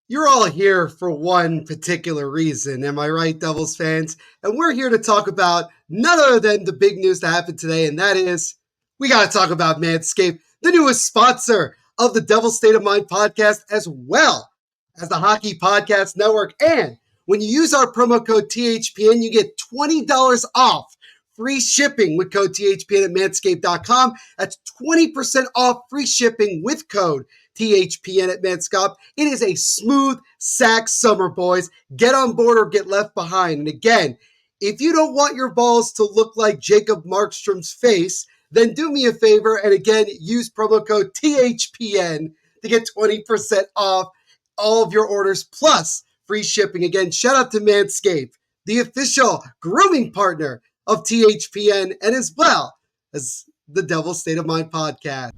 You're all here for one particular reason. Am I right, Devils fans? And we're here to talk about none other than the big news that happened today, and that is we got to talk about Manscaped, the newest sponsor of the Devil's State of Mind podcast, as well as the Hockey Podcast Network. And when you use our promo code THPN, you get $20 off free shipping with code THPN at manscaped.com. That's 20% off free shipping with code THPN at Manscaped. It is a smooth sack summer, boys. Get on board or get left behind. And again, if you don't want your balls to look like Jacob Markstrom's face, then do me a favor and again, use promo code THPN to get 20% off all of your orders plus free shipping. Again, shout out to Manscaped, the official grooming partner of THPN, and as well as the Devil's State of Mind podcast.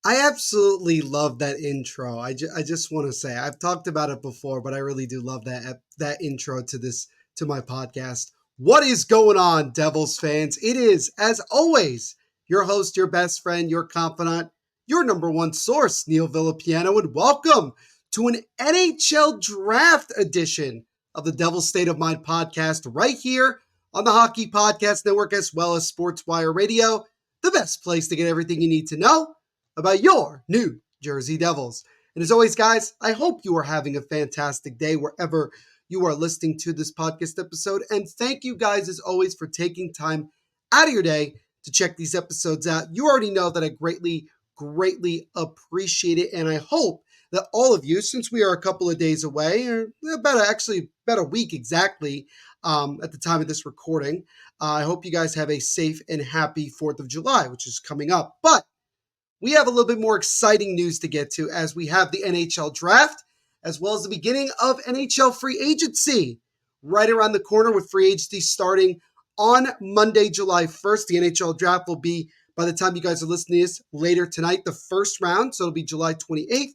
I absolutely love that intro. I just want to say I've talked about it before, but I really do love that intro to my podcast. What is going on, Devils fans? It is, as always, your host, your best friend, your confidant, your number one source, Neil Villapiano, and welcome to an NHL Draft edition of the Devil's State of Mind podcast right here on the Hockey Podcast Network as well as SportsWire Radio, the best place to get everything you need to know about your New Jersey Devils. And as always, guys, I hope you are having a fantastic day wherever you are listening to this podcast episode. And thank you guys, as always, for taking time out of your day to check these episodes out. You already know that I greatly appreciate it. And I hope that all of you, since we are a couple of days away, or about a week exactly at the time of this recording, I hope you guys have a safe and happy 4th of July, which is coming up. But we have a little bit more exciting news to get to as we have the NHL draft, as well as the beginning of NHL free agency right around the corner with free agency starting on Monday, July 1st. The NHL draft will be, by the time you guys are listening to this, later tonight, the first round. So it'll be July 28th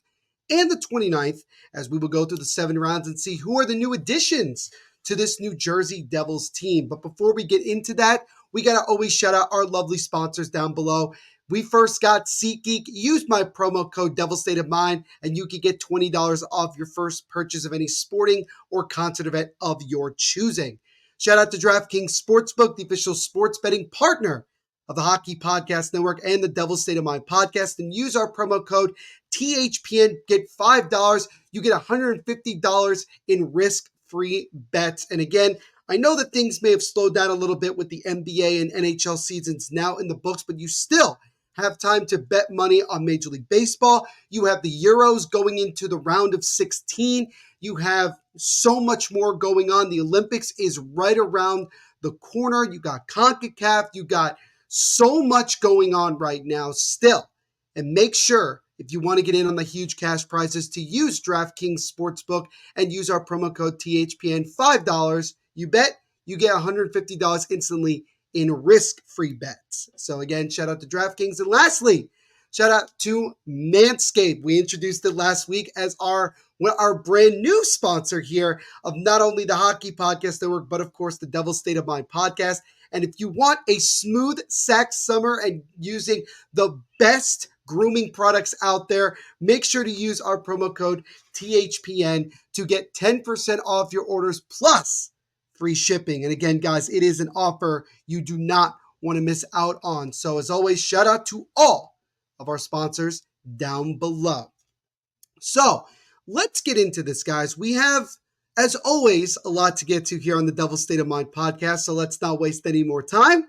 and the 29th as we will go through the 7 rounds and see who are the new additions to this New Jersey Devils team. But before we get into that, we got to always shout out our lovely sponsors down below. We first got SeatGeek. Use my promo code Devil State of Mind, and you can get $20 off your first purchase of any sporting or concert event of your choosing. Shout out to DraftKings Sportsbook, the official sports betting partner of the Hockey Podcast Network and the Devil State of Mind podcast. And use our promo code THPN. Get $5. You get $150 in risk-free bets. And again, I know that things may have slowed down a little bit with the NBA and NHL seasons now in the books, but you still have time to bet money on Major League Baseball. You have the Euros going into the round of 16. You have so much more going on. The Olympics is right around the corner. You got CONCACAF. You got so much going on right now still. And make sure, if you want to get in on the huge cash prizes, to use DraftKings Sportsbook and use our promo code THPN. $5. You bet, you get $150 instantly in risk-free bets. So again, shout out to DraftKings. And lastly, shout out to Manscaped. We introduced it last week as our brand new sponsor here of not only the Hockey Podcast Network, but of course the Devil's State of Mind podcast. And if you want a smooth sack summer and using the best grooming products out there, make sure to use our promo code THPN to get 10% off your orders plus free shipping. And again, guys, it is an offer you do not want to miss out on. So as always, shout out to all of our sponsors down below. So let's get into this, guys. We have, as always, a lot to get to here on the Devil's State of Mind podcast. So let's not waste any more time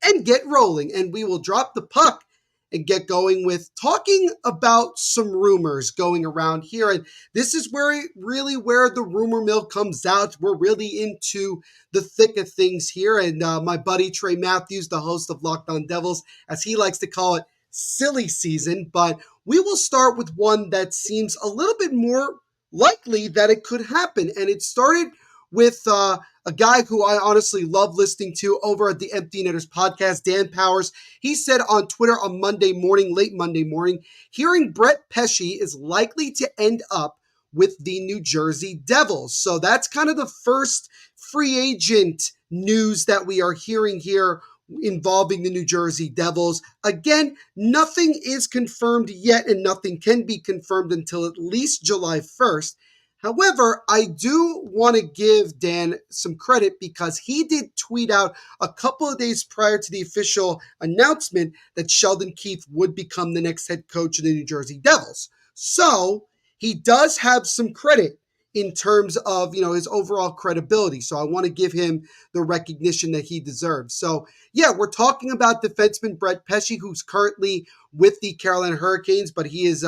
and get rolling. And we will drop the puck and get going with talking about some rumors going around here. And this is where the rumor mill comes out. We're really into the thick of things here. And my buddy Trey Matthews, the host of Locked On Devils, as he likes to call it, silly season. But we will start with one that seems a little bit more likely that it could happen. And it started with a guy who I honestly love listening to over at the Empty Netters podcast, Dan Powers. He said on Twitter on Monday morning, late Monday morning, hearing Brett Pesce is likely to end up with the New Jersey Devils. So that's kind of the first free agent news that we are hearing here involving the New Jersey Devils. Again, nothing is confirmed yet, and nothing can be confirmed until at least July 1st. However, I do want to give Dan some credit because he did tweet out a couple of days prior to the official announcement that Sheldon Keefe would become the next head coach of the New Jersey Devils. So he does have some credit in terms of, his overall credibility. So I want to give him the recognition that he deserves. So yeah, we're talking about defenseman Brett Pesce, who's currently with the Carolina Hurricanes, but he is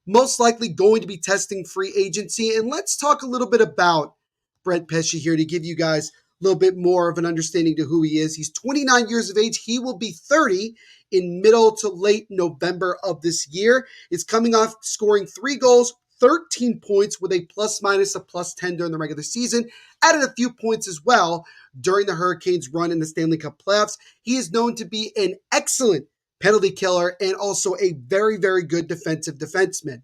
most likely going to be testing free agency. And let's talk a little bit about Brett Pesce here to give you guys a little bit more of an understanding to who he is. He's 29 years of age. He will be 30 in middle to late November of this year. He's coming off scoring 3 goals, 13 points with a plus-minus of +10 during the regular season. Added a few points as well during the Hurricanes' run in the Stanley Cup playoffs. He is known to be an excellent penalty killer and also a very, very good defensive defenseman.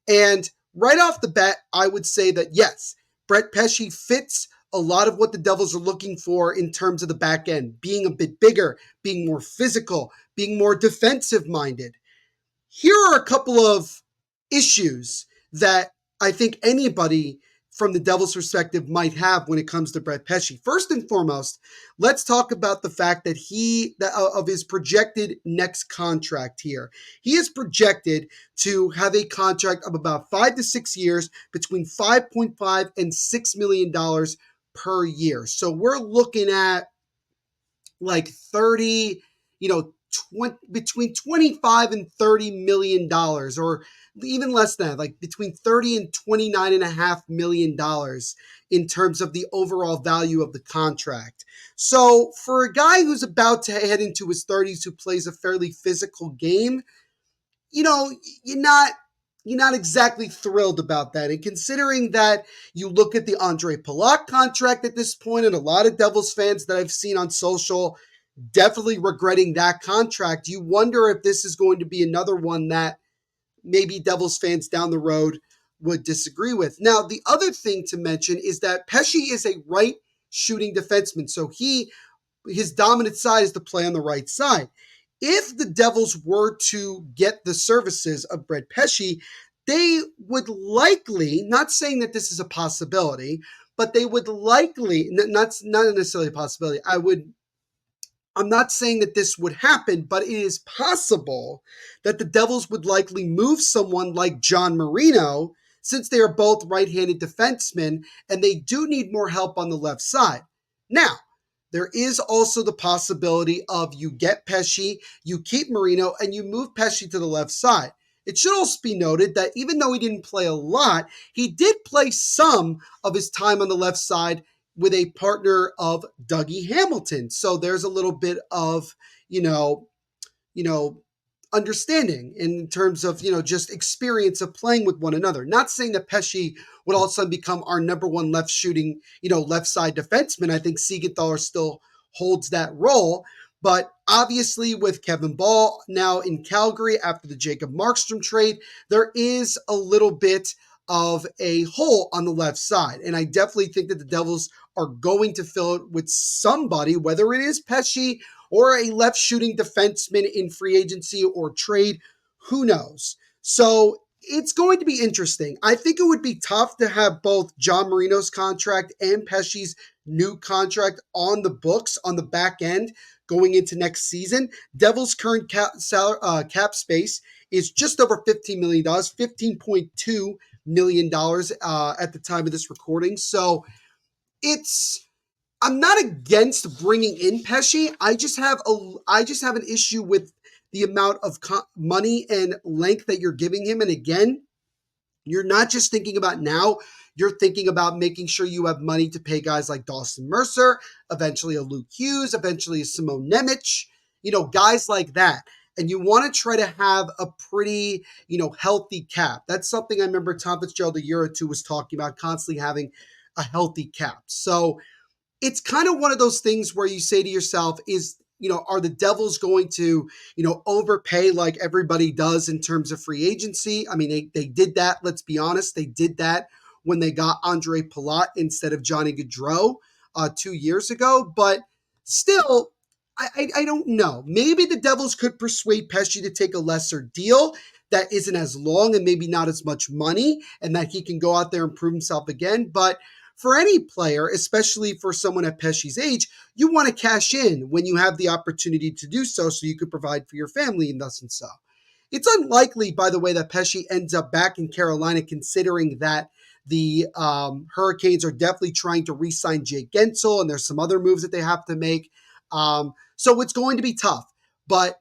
And right off the bat, I would say that yes, Brett Pesce fits a lot of what the Devils are looking for in terms of the back end, being a bit bigger, being more physical, being more defensive-minded. Here are a couple of issues that I think anybody from the Devils' perspective might have when it comes to Brett Pesce. First and foremost, let's talk about the fact that of his projected next contract here. He is projected to have a contract of about 5 to 6 years, between $5.5 and $6 million per year. So we're looking at like 30, between 25 and $30 million, or even less than that, like between 30 and $29.5 million in terms of the overall value of the contract. So for a guy who's about to head into his 30s, who plays a fairly physical game, you're not exactly thrilled about that. And considering that you look at the Andre Palat contract at this point, and a lot of Devils fans that I've seen on social definitely regretting that contract, you wonder if this is going to be another one that maybe Devils fans down the road would disagree with. Now, the other thing to mention is that Pesce is a right shooting defenseman. So his dominant side is to play on the right side. If the Devils were to get the services of Brett Pesce, they would likely, not saying that this is a possibility, but they would likely, not necessarily a possibility, I'm not saying that this would happen, but it is possible that the Devils would likely move someone like John Marino, since they are both right-handed defensemen, and they do need more help on the left side. Now, there is also the possibility of you get Pesce, you keep Marino, and you move Pesce to the left side. It should also be noted that even though he didn't play a lot, he did play some of his time on the left side with a partner of Dougie Hamilton. So there's a little bit of, understanding in terms of, just experience of playing with one another. Not saying that Pesce would all of a sudden become our number one left shooting, left side defenseman. I think Siegenthaler still holds that role. But obviously with Kevin Ball now in Calgary after the Jacob Markstrom trade, there is a little bit of a hole on the left side. And I definitely think that the Devils are going to fill it with somebody, whether it is Pesce or a left shooting defenseman in free agency or trade, who knows? So it's going to be interesting. I think it would be tough to have both John Marino's contract and Pesce's new contract on the books on the back end going into next season. Devils' current cap space is just over $15 million, $15.2 million at the time of this recording. So I'm not against bringing in Pesce. I just have an issue with the amount of money and length that you're giving him. And again, you're not just thinking about now, you're thinking about making sure you have money to pay guys like Dawson Mercer, eventually a Luke Hughes, eventually a Simone Nemec, guys like that. And you want to try to have a pretty, healthy cap. That's something I remember Tom Fitzgerald a year or two was talking about, constantly having a healthy cap. So it's kind of one of those things where you say to yourself, are the Devils going to, overpay like everybody does in terms of free agency? I mean, they did that. Let's be honest. They did that when they got Andre Palat instead of Johnny Gaudreau 2 years ago. But still, I don't know. Maybe the Devils could persuade Pesce to take a lesser deal that isn't as long and maybe not as much money, and that he can go out there and prove himself again. But for any player, especially for someone at Pesce's age, you want to cash in when you have the opportunity to do so you could provide for your family and thus and so. It's unlikely, by the way, that Pesce ends up back in Carolina, considering that the Hurricanes are definitely trying to re-sign Jake Gensel, and there's some other moves that they have to make. So it's going to be tough. But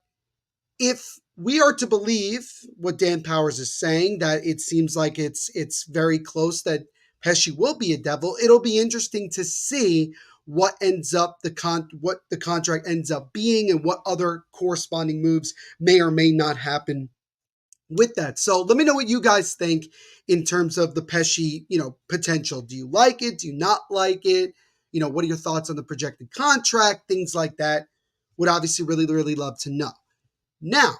if we are to believe what Dan Powers is saying, that it seems like it's very close that Pesce will be a Devil, it'll be interesting to see what ends up what the contract ends up being and what other corresponding moves may or may not happen with that. So let me know what you guys think in terms of the Pesce, potential. Do you like it? Do you not like it? What are your thoughts on the projected contract? Things like that. Would obviously really, really love to know. Now,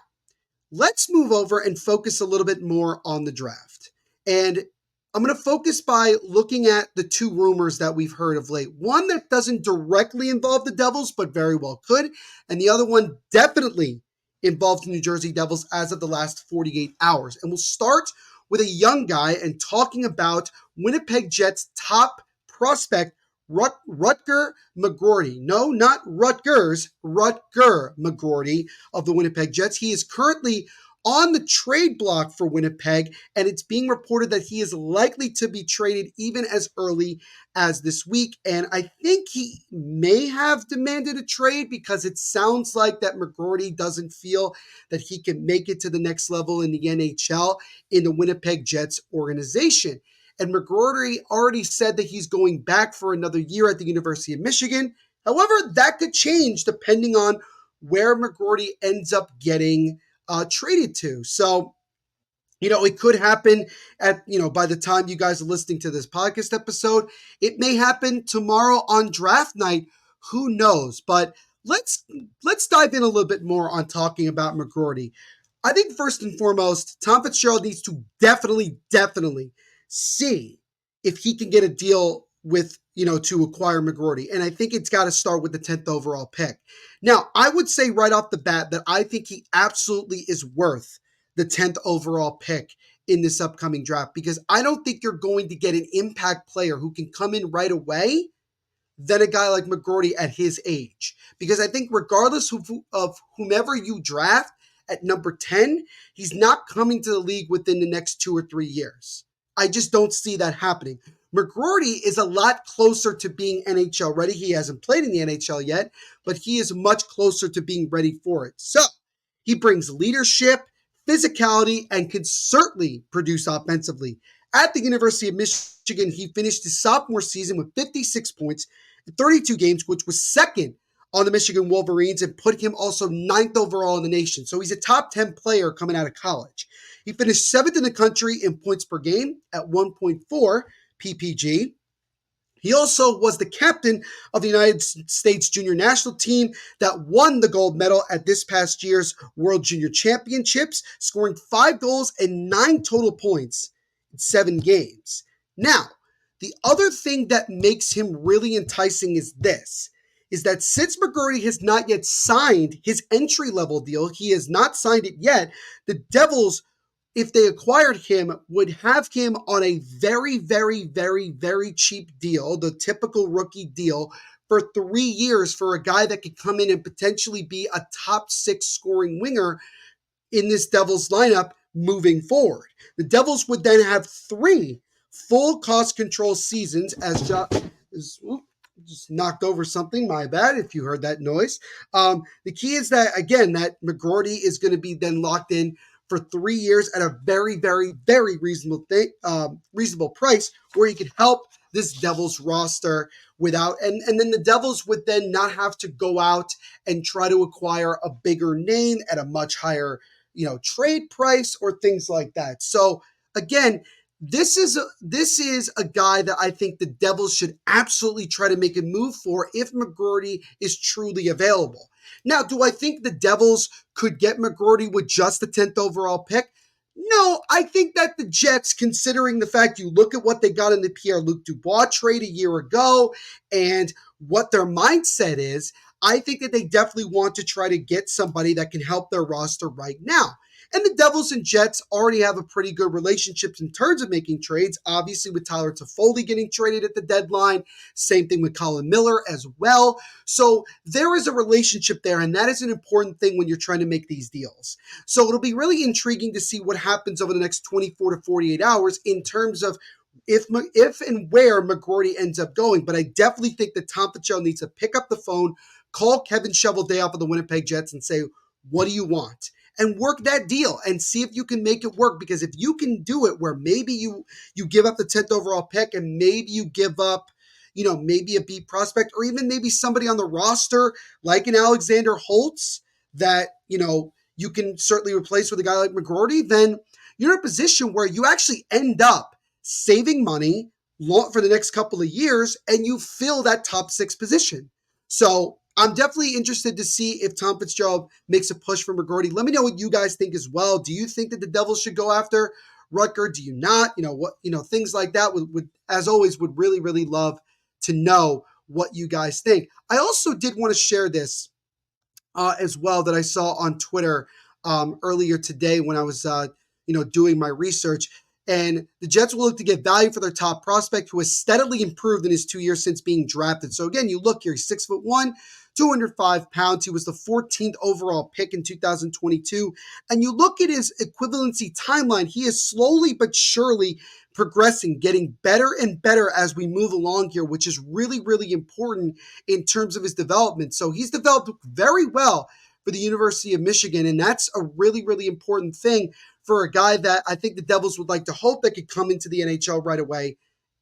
let's move over and focus a little bit more on the draft. And I'm going to focus by looking at the two rumors that we've heard of late. One that doesn't directly involve the Devils, but very well could. And the other one definitely involves the New Jersey Devils as of the last 48 hours. And we'll start with a young guy and talking about Winnipeg Jets top prospect, Rutger McGroarty. No, not Rutgers, Rutger McGroarty of the Winnipeg Jets. He is currently on the trade block for Winnipeg, and it's being reported that he is likely to be traded even as early as this week. And I think he may have demanded a trade because it sounds like that McGroarty doesn't feel that he can make it to the next level in the NHL in the Winnipeg Jets organization. And McGroarty already said that he's going back for another year at the University of Michigan. However, that could change depending on where McGroarty ends up getting traded to. So, it could happen by the time you guys are listening to this podcast episode. It may happen tomorrow on draft night. Who knows? But let's dive in a little bit more on talking about McGroarty. I think first and foremost, Tom Fitzgerald needs to definitely see if he can get a deal with, to acquire McGroarty. And I think it's got to start with the 10th overall pick. Now, I would say right off the bat that I think he absolutely is worth the 10th overall pick in this upcoming draft, because I don't think you're going to get an impact player who can come in right away than a guy like McGroarty at his age. Because I think regardless of whomever you draft at number 10, he's not coming to the league within the next 2 or 3 years. I just don't see that happening. McGroarty is a lot closer to being NHL ready. He hasn't played in the NHL yet, but he is much closer to being ready for it. So he brings leadership, physicality, and can certainly produce offensively. At the University of Michigan, he finished his sophomore season with 56 points in 32 games, which was second on the Michigan Wolverines and put him also 9th overall in the nation. So he's a top 10 player coming out of college. He finished 7th in the country in points per game at 1.4 PPG. He also was the captain of the United States junior national team that won the gold medal at this past year's World Junior Championships, scoring 5 goals and 9 total points in 7 games. Now, the other thing that makes him really enticing is that since McGroarty has not yet signed his entry-level deal, he has not signed it yet, the Devils, if they acquired him, would have him on a very, very, very, very cheap deal, the typical rookie deal, for 3 years for a guy that could come in and potentially be a top 6 scoring winger in this Devils lineup moving forward. The Devils would then have 3 full cost control seasons as just knocked over something. My bad if you heard that noise. The key is that, again, that McGroarty is going to be then locked in for 3 years at a very, very, very reasonable price, where he could help this Devils roster without, and then the Devils would then not have to go out and try to acquire a bigger name at a much higher, trade price or things like that. So again, this is a guy that I think the Devils should absolutely try to make a move for if McGroarty is truly available. Now, do I think the Devils could get McGroarty with just the 10th overall pick? No, I think that the Jets, considering the fact you look at what they got in the Pierre-Luc Dubois trade a year ago and what their mindset is, I think that they definitely want to try to get somebody that can help their roster right now. And the Devils and Jets already have a pretty good relationship in terms of making trades, obviously with Tyler Toffoli getting traded at the deadline. Same thing with Colin Miller as well. So there is a relationship there, and that is an important thing when you're trying to make these deals. So it'll be really intriguing to see what happens over the next 24 to 48 hours in terms of if and where McGroarty ends up going. But I definitely think that Tom Fitzgerald needs to pick up the phone, call Kevin Shovelday off of the Winnipeg Jets and say, what do you want? And work that deal and see if you can make it work. Because if you can do it where maybe you give up the 10th overall pick and maybe you give up, maybe a beat prospect or even maybe somebody on the roster like an Alexander Holtz that, you can certainly replace with a guy like McGroarty, then you're in a position where you actually end up saving money for the next couple of years and you fill that top 6 position. So I'm definitely interested to see if Tom Fitzgerald makes a push for McGroarty. Let me know what you guys think as well. Do you think that the Devils should go after Rutger? Do you not? Things like that would as always, would really, really love to know what you guys think. I also did want to share this as well that I saw on Twitter earlier today when I was, doing my research. And the Jets will look to get value for their top prospect, who has steadily improved in his 2 years since being drafted. So again, you look here, he's 6'1", 205 pounds. He was the 14th overall pick in 2022. And you look at his equivalency timeline, he is slowly but surely progressing, getting better and better as we move along here, which is really, really important in terms of his development. So he's developed very well for the University of Michigan, and that's a really, really important thing for a guy that I think the Devils would like to hope that could come into the NHL right away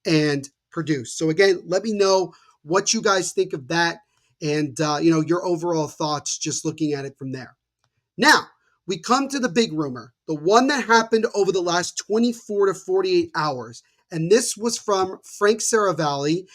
and produce. So again, let me know what you guys think of that and, your overall thoughts just looking at it from there. Now, we come to the big rumor, the one that happened over the last 24 to 48 hours. And this was from Frank Saravalli,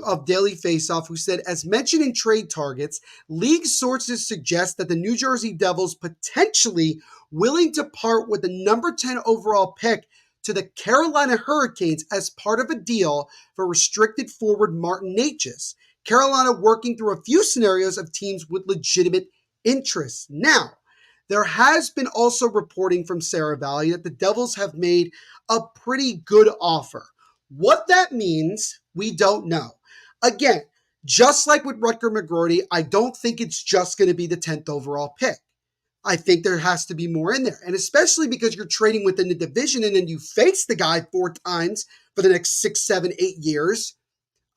of Daily Faceoff, who said, as mentioned in trade targets, league sources suggest that the New Jersey Devils potentially willing to part with the number 10 overall pick to the Carolina Hurricanes as part of a deal for restricted forward Martin Necas. Carolina working through a few scenarios of teams with legitimate interests. Now, there has been also reporting from Saravalli that the Devils have made a pretty good offer. What that means, we don't know. Again, just like with Rutger McGroarty, I don't think it's just going to be the 10th overall pick. I think there has to be more in there. And especially because you're trading within the division and then you face the guy 4 times for the next 6, 7, 8 years,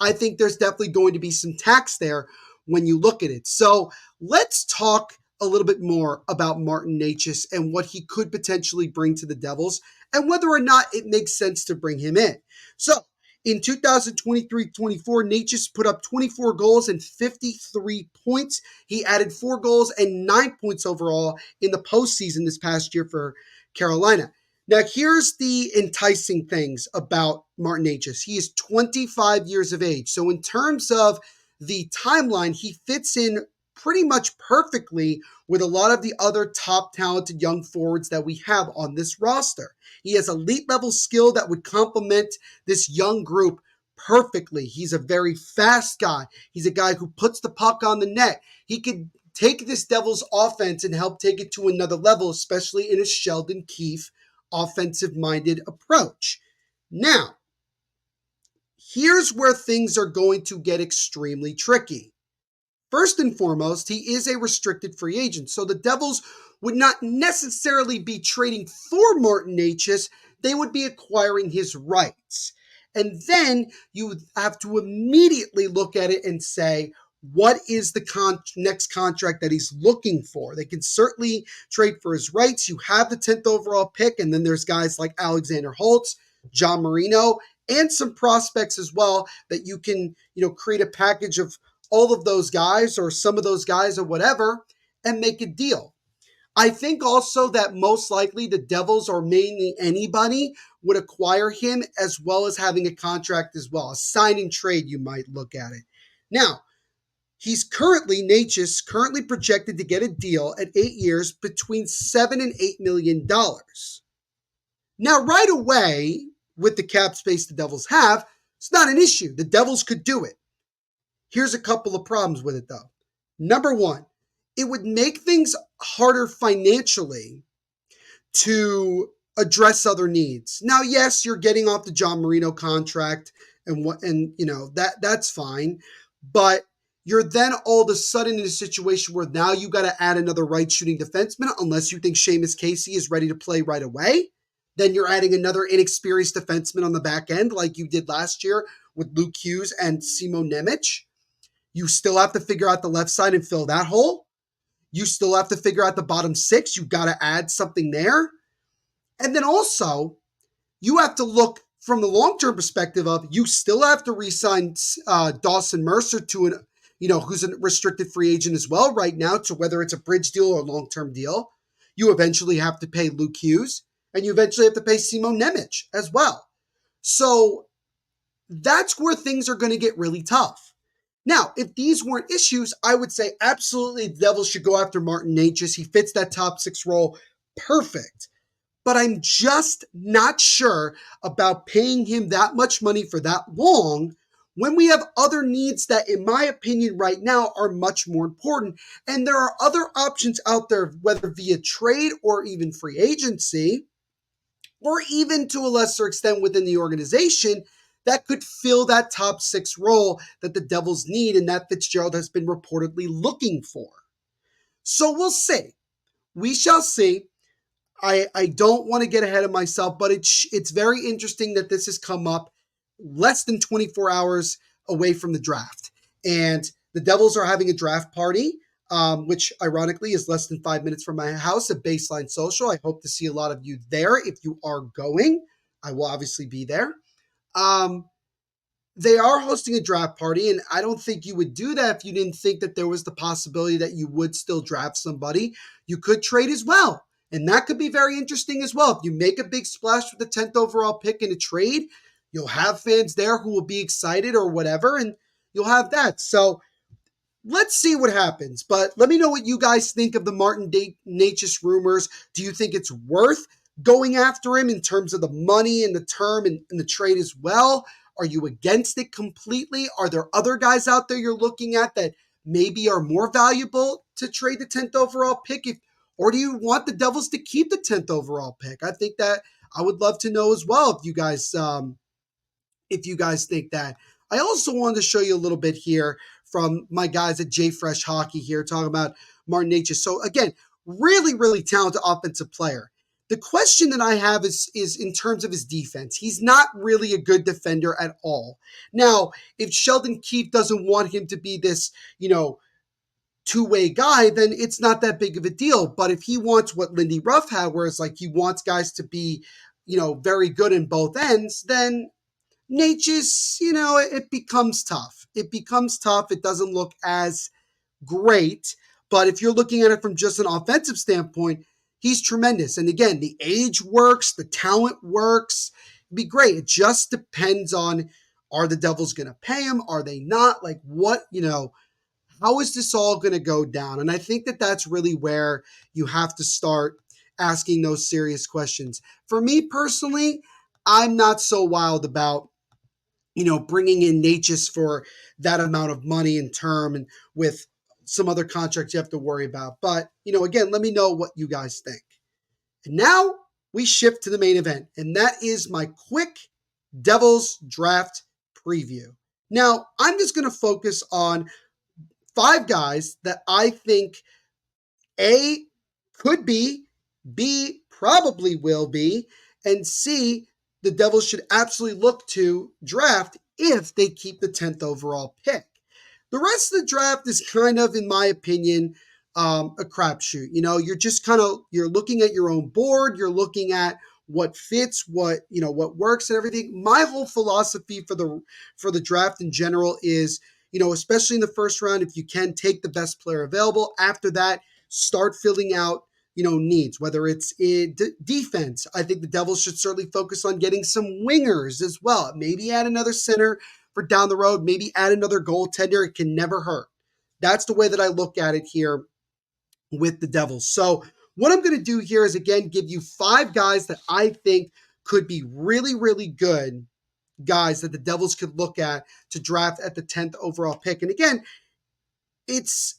I think there's definitely going to be some tax there when you look at it. So let's talk a little bit more about Martin Necas and what he could potentially bring to the Devils and whether or not it makes sense to bring him in. So in 2023-24, Necas put up 24 goals and 53 points. He added 4 goals and 9 points overall in the postseason this past year for Carolina. Now, here's the enticing things about Martin Necas. He is 25 years of age. So in terms of the timeline, he fits in pretty much perfectly with a lot of the other top talented young forwards that we have on this roster. He has elite level skill that would complement this young group perfectly. He's a very fast guy. He's a guy who puts the puck on the net. He could take this Devils offense and help take it to another level, especially in a Sheldon Keefe offensive-minded approach. Now, here's where things are going to get extremely tricky. First and foremost, he is a restricted free agent, so the Devils would not necessarily be trading for Martin Necas. They would be acquiring his rights. And then you have to immediately look at it and say, what is the next contract that he's looking for? They can certainly trade for his rights. You have the 10th overall pick, and then there's guys like Alexander Holtz, John Marino, and some prospects as well that you can, create a package of all of those guys or some of those guys or whatever and make a deal. I think also that most likely the Devils or mainly anybody would acquire him as well as having a contract as well. A sign and trade, you might look at it. Now, Necas currently projected to get a deal at 8 years between $7 and $8 million. Now, right away, with the cap space the Devils have, it's not an issue. The Devils could do it. Here's a couple of problems with it, though. Number one, it would make things harder financially to address other needs. Now, yes, you're getting off the John Marino contract that's fine, but you're then all of a sudden in a situation where now you got to add another right shooting defenseman unless you think Seamus Casey is ready to play right away. Then you're adding another inexperienced defenseman on the back end like you did last year with Luke Hughes and Simo Nemec. You still have to figure out the left side and fill that hole. You still have to figure out the bottom six. You've got to add something there. And then also, you have to look from the long-term perspective of you still have to re-sign Dawson Mercer to who's a restricted free agent as well right now, to whether it's a bridge deal or a long-term deal. You eventually have to pay Luke Hughes, and you eventually have to pay Simo Nemec as well. So that's where things are going to get really tough. Now, if these weren't issues, I would say absolutely the Devils should go after Martin Necas. He fits that top six role perfect. But I'm just not sure about paying him that much money for that long when we have other needs that, in my opinion, right now are much more important. And there are other options out there, whether via trade or even free agency, or even to a lesser extent within the organization, that could fill that top six role that the Devils need and that Fitzgerald has been reportedly looking for. So we'll see. We shall see. I don't want to get ahead of myself, but it's very interesting that this has come up less than 24 hours away from the draft. And the Devils are having a draft party, which ironically is less than 5 minutes from my house at Baseline Social. I hope to see a lot of you there. If you are going, I will obviously be there. They are hosting a draft party, and I don't think you would do that if you didn't think that there was the possibility that you would still draft somebody. You could trade as well. And that could be very interesting as well. If you make a big splash with the 10th overall pick in a trade, you'll have fans there who will be excited or whatever, and you'll have that. So let's see what happens. But let me know what you guys think of the Martin Necas rumors. Do you think it's worth going after him in terms of the money and the term and the trade as well? Are you against it completely? Are there other guys out there you're looking at that maybe are more valuable to trade the 10th overall pick? Or do you want the Devils to keep the 10th overall pick? I think that I would love to know as well if you guys think that. I also wanted to show you a little bit here from my guys at J Fresh Hockey here talking about Martin Necas. So again, really, really talented offensive player. The question that I have is in terms of his defense. He's not really a good defender at all. Now, if Sheldon Keefe doesn't want him to be this, two-way guy, then it's not that big of a deal. But if he wants what Lindy Ruff had, where it's like he wants guys to be, very good in both ends, then Necas, it becomes tough. It becomes tough. It doesn't look as great. But if you're looking at it from just an offensive standpoint, he's tremendous. And again, the age works, the talent works. It'd be great. It just depends on, are the Devils going to pay him? Are they not? Like what, how is this all going to go down? And I think that that's really where you have to start asking those serious questions. For me personally, I'm not so wild about, bringing in Necas for that amount of money and term and with some other contracts you have to worry about. But, again, let me know what you guys think. And now we shift to the main event, and that is my quick Devils draft preview. Now, I'm just going to focus on 5 guys that I think A, could be, B, probably will be, and C, the Devils should absolutely look to draft if they keep the 10th overall pick. The rest of the draft is kind of, in my opinion, a crapshoot. You're just you're looking at your own board. You're looking at what fits, what works, and everything. My whole philosophy for the draft in general is, especially in the first round, if you can take the best player available. After that, start filling out needs, whether it's in defense. I think the Devils should certainly focus on getting some wingers as well. Maybe add another center for down the road. Maybe add another goaltender. It can never hurt. That's the way that I look at it here with the Devils. So what I'm going to do here is, again, give you 5 guys that I think could be really, really good guys that the Devils could look at to draft at the 10th overall pick. And again, it's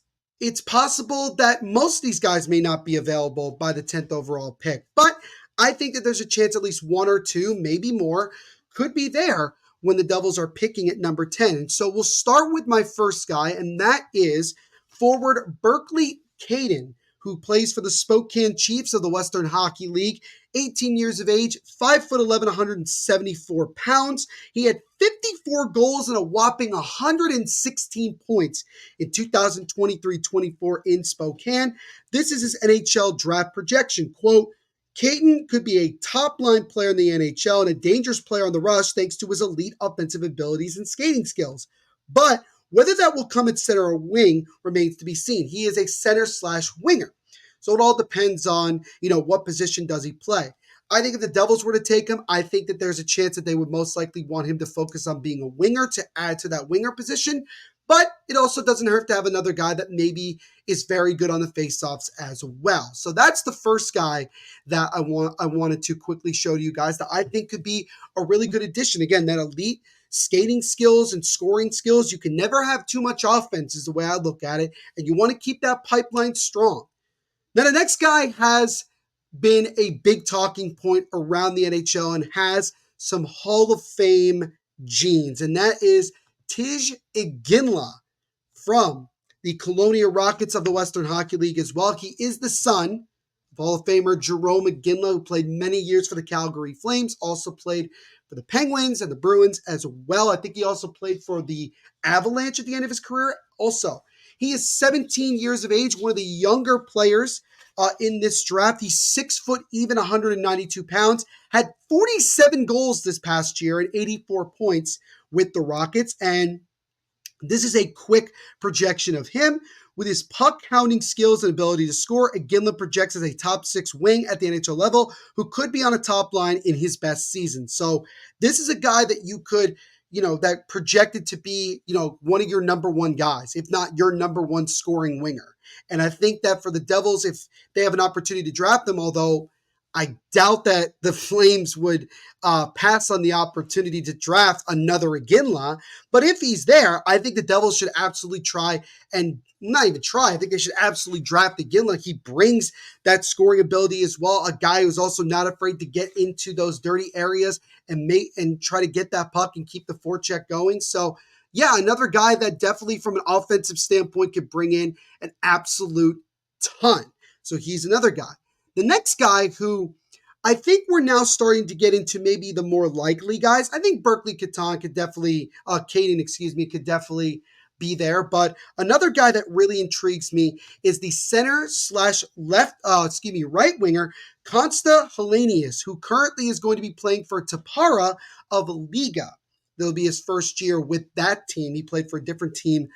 possible that most of these guys may not be available by the 10th overall pick, but I think that there's a chance at least 1 or 2, maybe more, could be there when the Devils are picking at number 10. And so we'll start with my first guy, and that is forward Berkeley Caden, who plays for the Spokane Chiefs of the Western Hockey League. 18 years of age, 5'11", 174 pounds. He had 54 goals and a whopping 116 points in 2023-24 in Spokane. This is his NHL draft projection. Quote, Caden could be a top-line player in the NHL and a dangerous player on the rush thanks to his elite offensive abilities and skating skills. But whether that will come at center or wing remains to be seen. He is a center/winger. So it all depends on, what position does he play. I think if the Devils were to take him, I think that there's a chance that they would most likely want him to focus on being a winger to add to that winger position. But it also doesn't hurt to have another guy that maybe is very good on the faceoffs as well. So that's the first guy that I wanted to quickly show to you guys that I think could be a really good addition. Again, that elite skating skills and scoring skills. You can never have too much offense is the way I look at it. And you want to keep that pipeline strong. Now, the next guy has been a big talking point around the NHL and has some Hall of Fame genes, and that is Tij Iginla from the Kelowna Rockets of the Western Hockey League as well. He is the son of Hall of Famer Jerome Iginla, who played many years for the Calgary Flames, also played for the Penguins and the Bruins as well. I think he also played for the Avalanche at the end of his career also. He is 17 years of age, one of the younger players in this draft. He's 6 foot even, 192 pounds, had 47 goals this past year and 84 points with the Rockets. And this is a quick projection of him. With his puck-hounding skills and ability to score, Iginla projects as a top 6 wing at the NHL level who could be on a top line in his best season. So this is a guy that you could, that projected to be, one of your number 1 guys, if not your number 1 scoring winger. And I think that for the Devils, if they have an opportunity to draft them, although I doubt that the Flames would pass on the opportunity to draft another Iginla. But if he's there, I think the Devils should absolutely try, and not even try, I think they should absolutely draft Iginla. He brings that scoring ability as well. A guy who's also not afraid to get into those dirty areas and try to get that puck and keep the forecheck going. So yeah, another guy that definitely from an offensive standpoint could bring in an absolute ton. So he's another guy. The next guy who I think we're now starting to get into maybe the more likely guys. I think Berkeley Caden could definitely, could definitely be there. But another guy that really intrigues me is the right winger, Consta Helenius, who currently is going to be playing for Tapara of Liga. That'll be his first year with that team. He played for a different team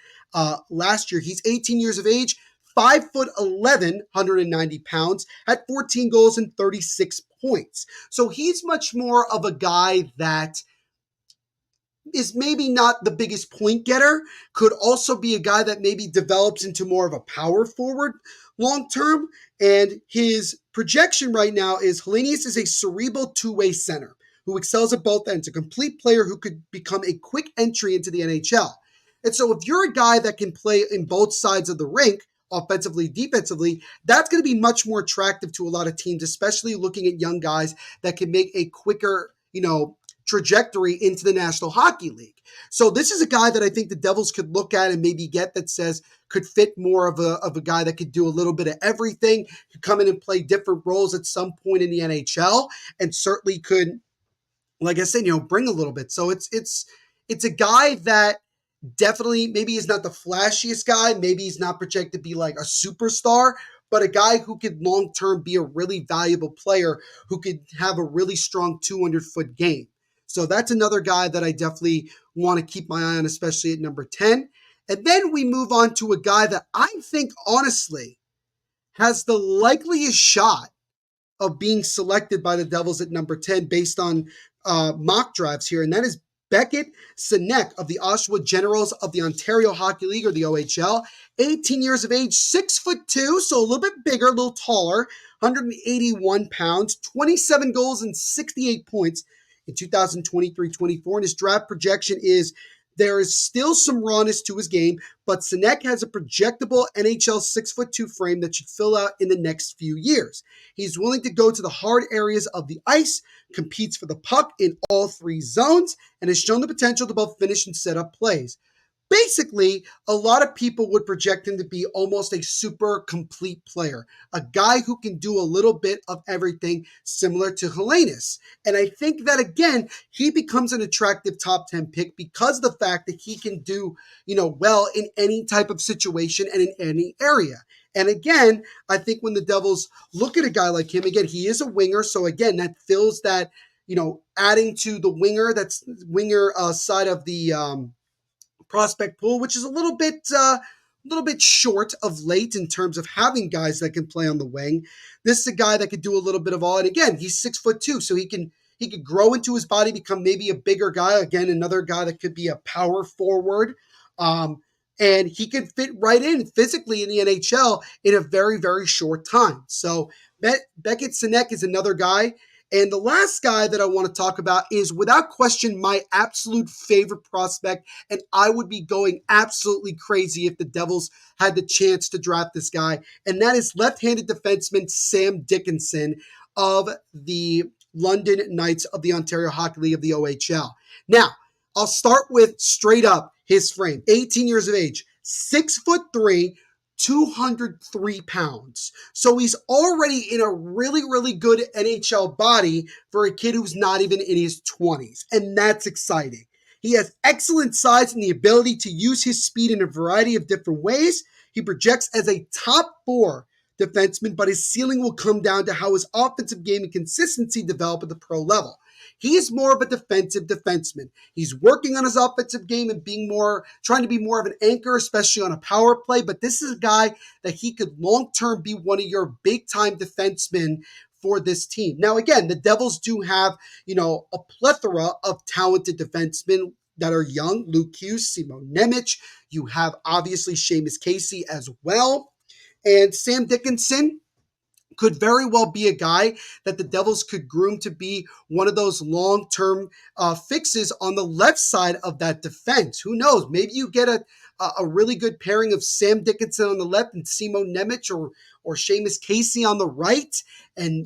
last year. He's 18 years of age, 5'11", 190 pounds, had 14 goals and 36 points. So he's much more of a guy that is maybe not the biggest point getter, could also be a guy that maybe develops into more of a power forward long term. And his projection right now is Helenius is a cerebral two-way center who excels at both ends, a complete player who could become a quick entry into the NHL. And so if you're a guy that can play in both sides of the rink, offensively, defensively, that's going to be much more attractive to a lot of teams, especially looking at young guys that can make a quicker, trajectory into the National Hockey League. So this is a guy that I think the Devils could look at and maybe get that could fit more of a guy that could do a little bit of everything, could come in and play different roles at some point in the NHL, and certainly could like I said, bring a little bit. So it's a guy that definitely maybe he's not the flashiest guy, maybe he's not projected to be like a superstar, but a guy who could long term be a really valuable player who could have a really strong 200-foot game. So that's another guy that I definitely want to keep my eye on, especially at number 10. And then we move on to a guy that I think honestly has the likeliest shot of being selected by the Devils at number 10 based on mock drafts here, and that is Beckett Sinek of the Oshawa Generals of the Ontario Hockey League, or the OHL. 18 years of age, 6'2", so a little bit bigger, a little taller, 181 pounds, 27 goals and 68 points in 2023-24. And his draft projection is there is still some rawness to his game, but Sinek has a projectable NHL 6'2" frame that should fill out in the next few years. He's willing to go to the hard areas of the ice, competes for the puck in all three zones, and has shown the potential to both finish and set up plays. Basically, a lot of people would project him to be almost a super complete player, a guy who can do a little bit of everything, similar to Helenius. And I think that, again, he becomes an attractive top 10 pick because of the fact that he can do, well in any type of situation and in any area. And again, I think when the Devils look at a guy like him, again, he is a winger. So again, that fills that, adding to the winger side of the prospect pool, which is a little bit short of late in terms of having guys that can play on the wing. This is a guy that could do a little bit of all. And again, he's 6'2", so he could grow into his body, become maybe a bigger guy. Again, another guy that could be a power forward. And he could fit right in physically in the NHL in a very, very short time. So Beckett Sinek is another guy. And the last guy that I want to talk about is, without question, my absolute favorite prospect. And I would be going absolutely crazy if the Devils had the chance to draft this guy. And that is left-handed defenseman Sam Dickinson of the London Knights of the Ontario Hockey League of the OHL. Now, I'll start with straight up his frame. 18 years of age, 6'3", 203 pounds. So he's already in a really, really good NHL body for a kid who's not even in his 20s. And that's exciting. He has excellent size and the ability to use his speed in a variety of different ways. He projects as a top 4 defenseman, but his ceiling will come down to how his offensive game and consistency develop at the pro level. He is more of a defensive defenseman. He's working on his offensive game and trying to be more of an anchor, especially on a power play. But this is a guy that he could long-term be one of your big-time defensemen for this team. Now, again, the Devils do have, a plethora of talented defensemen that are young. Luke Hughes, Simon Nemec. You have, obviously, Seamus Casey as well. And Sam Dickinson could very well be a guy that the Devils could groom to be one of those long-term fixes on the left side of that defense. Who knows? Maybe you get a really good pairing of Sam Dickinson on the left and Simon Nemec or Seamus Casey on the right.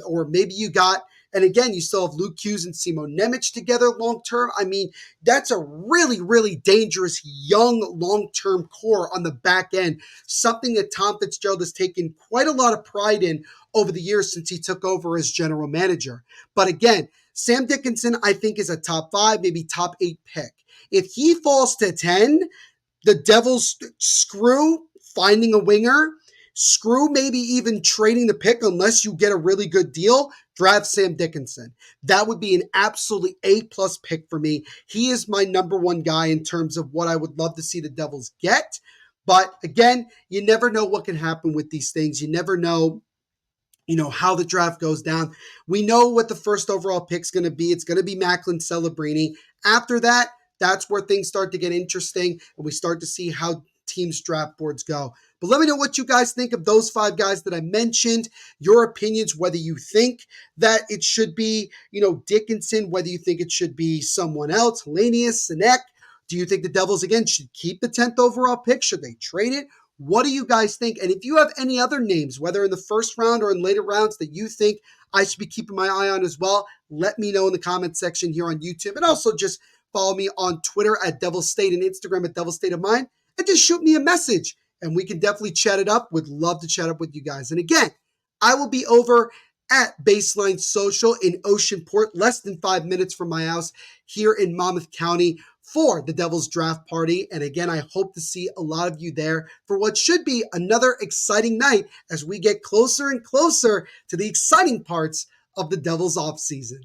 Or maybe you got, and again, you still have Luke Hughes and Simon Nemec together long-term. I mean, that's a really, really dangerous young long-term core on the back end, something that Tom Fitzgerald has taken quite a lot of pride in over the years since he took over as general manager. But again, Sam Dickinson, I think, is a top 5, maybe top 8 pick. If he falls to 10, the Devils screw finding a winger, screw maybe even trading the pick unless you get a really good deal. Draft Sam Dickinson. That would be an absolutely A-plus pick for me. He is my number 1 guy in terms of what I would love to see the Devils get. But again, you never know what can happen with these things. You never know how the draft goes down. We know what the first overall pick is going to be. It's going to be Macklin Celebrini. After that, that's where things start to get interesting, and we start to see how teams' draft boards go. But let me know what you guys think of those 5 guys that I mentioned, your opinions, whether you think that it should be, Dickinson, whether you think it should be someone else, Helenius, Sinek. Do you think the Devils, again, should keep the 10th overall pick? Should they trade it? What do you guys think? And if you have any other names, whether in the first round or in later rounds, that you think I should be keeping my eye on as well, let me know in the comment section here on YouTube. And also just follow me on Twitter at Devil State and Instagram at Devil State of Mind. And just shoot me a message and we can definitely chat it up. Would love to chat up with you guys. And again, I will be over at Baseline Social in Oceanport, less than 5 minutes from my house here in Monmouth County, for the Devils draft party. And again, I hope to see a lot of you there for what should be another exciting night as we get closer and closer to the exciting parts of the Devils offseason.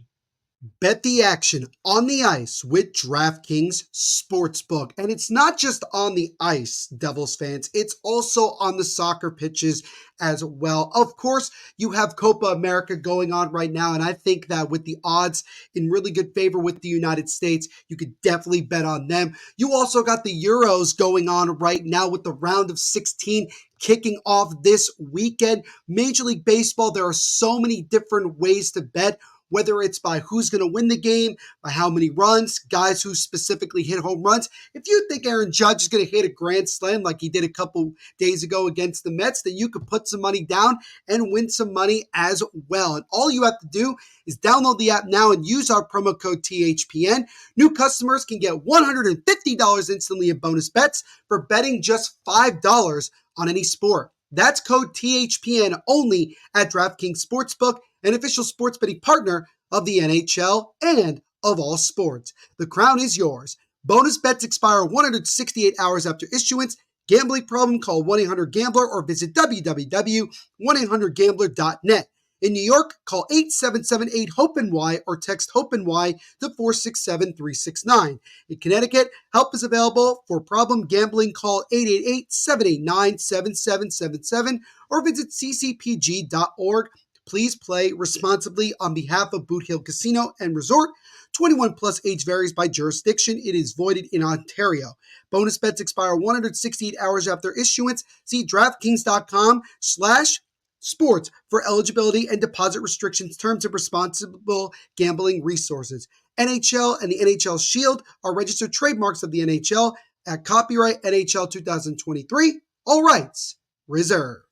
Bet the action on the ice with DraftKings Sportsbook. And it's not just on the ice, Devils fans, it's also on the soccer pitches as well. Of course, you have Copa America going on right now, and I think that with the odds in really good favor with the United States, you could definitely bet on them. You also got the Euros going on right now with the round of 16 kicking off this weekend. Major League Baseball, there are so many different ways to bet, whether it's by who's going to win the game, by how many runs, guys who specifically hit home runs. If you think Aaron Judge is going to hit a grand slam like he did a couple days ago against the Mets, then you could put some money down and win some money as well. And all you have to do is download the app now and use our promo code THPN. New customers can get $150 instantly in bonus bets for betting just $5 on any sport. That's code THPN only at DraftKings Sportsbook, an official sports betting partner of the NHL and of all sports. The crown is yours. Bonus bets expire 168 hours after issuance. Gambling problem? Call 1-800-GAMBLER or visit www.1800gambler.net. In New York, call 877-8-HOPE-NY or text HOPE-NY to 467-369. In Connecticut, help is available for problem gambling. Call 888-789-7777 or visit ccpg.org. Please play responsibly on behalf of Boot Hill Casino and Resort. 21 plus, age varies by jurisdiction. It is voided in Ontario. Bonus bets expire 168 hours after issuance. See DraftKings.com/sports for eligibility and deposit restrictions, terms, and responsible gambling resources. NHL and the NHL Shield are registered trademarks of the NHL at copyright NHL 2023. All rights reserved.